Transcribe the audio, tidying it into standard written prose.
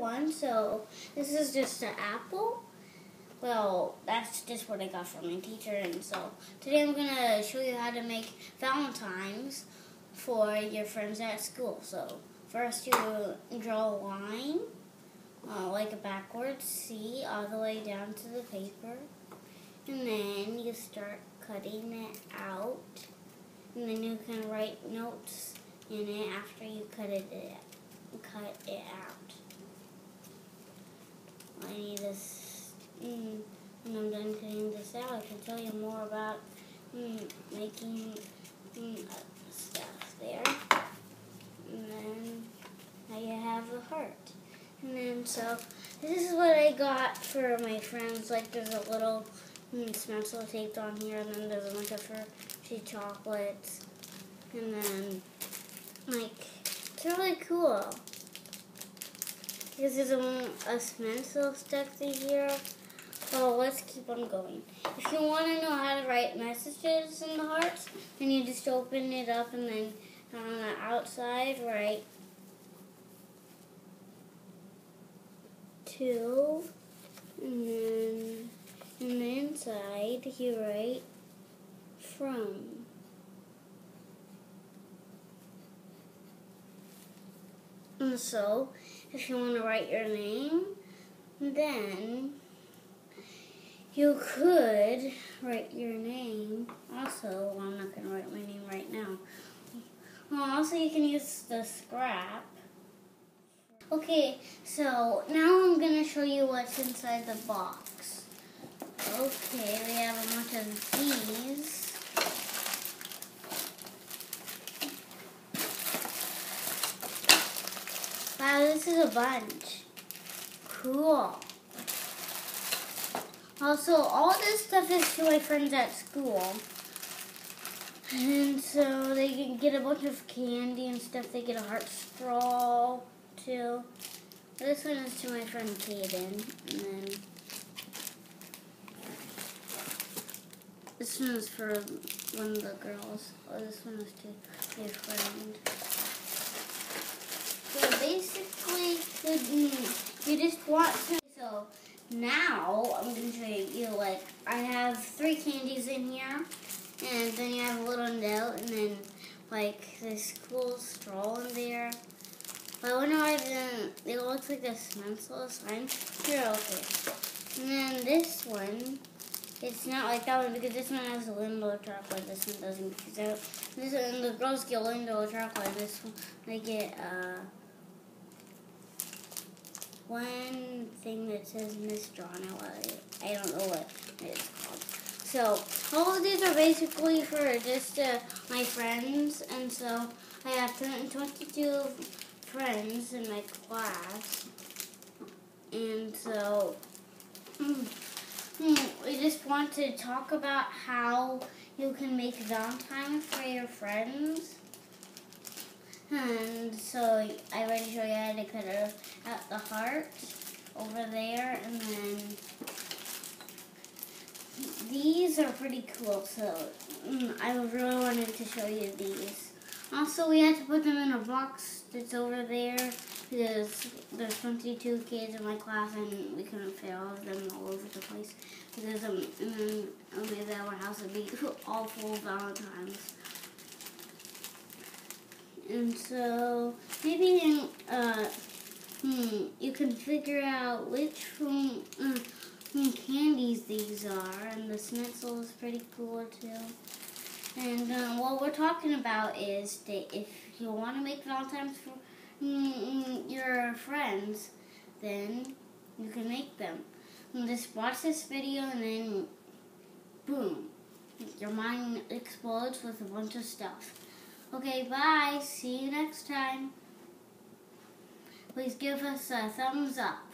one. So this is just an apple. Well, that's just what I got from my teacher. And so today I'm going to show you how to make Valentines for your friends at school. So first you draw a line, like a backwards C, all the way down to the paper. And then you start cutting it out. And then you can write notes in it after you cut it out. I need this, when I'm done cutting this out, I can tell you more about making stuff there. And then now you have a heart. And then so this is what I got for my friends. Like there's a little stencil taped on here, and then there's a bunch of Hershey chocolates. And then it's really cool. Because there's a stencil stuck to here. Well, let's keep on going. If you want to know how to write messages in the hearts, then you just open it up and then on the outside write to, and then in the inside you write from. And so, if you want to write your name, then you could write your name also. Well, I'm not going to write my name right now. Well, also you can use the scrap. Okay, so now I'm going to show you what's inside the box. Okay, we have a bunch of these. Wow, this is a bunch. Cool. Also, all this stuff is to my friends at school. And so they can get a bunch of candy and stuff. They get a heart straw, too. This one is to my friend Kaden. And then this one is for one of the girls. Oh, this one is to your friend. So basically, you just want to. So now I'm going to show you, I have 3 candies in here, and then you have a little note, and then this cool straw in there. But I wonder why it looks like a stencil sign. Here, okay. And then this one, it's not like that one because this one has a limbo chocolate. This one doesn't. Because this one, the girls get limbo chocolate. This one, they get one thing that says misdrawn. I don't know what it's called. So all of these are basically for just my friends, and so I have 22 friends in my class, and so we just want to talk about how you can make Valentine for your friends. And so I already showed you how to cut out the heart over there, and then these are pretty cool. So I really wanted to show you these. Also, we had to put them in a box that's over there because there's 22 kids in my class, and we couldn't fit all of them all over the place because and then maybe our house would be all full of Valentines. And so maybe you can figure out which candies these are, and the stencil is pretty cool too. And what we're talking about is that if you want to make Valentines for your friends, then you can make them. And just watch this video, and then boom, your mind explodes with a bunch of stuff. Okay, bye. See you next time. Please give us a thumbs up.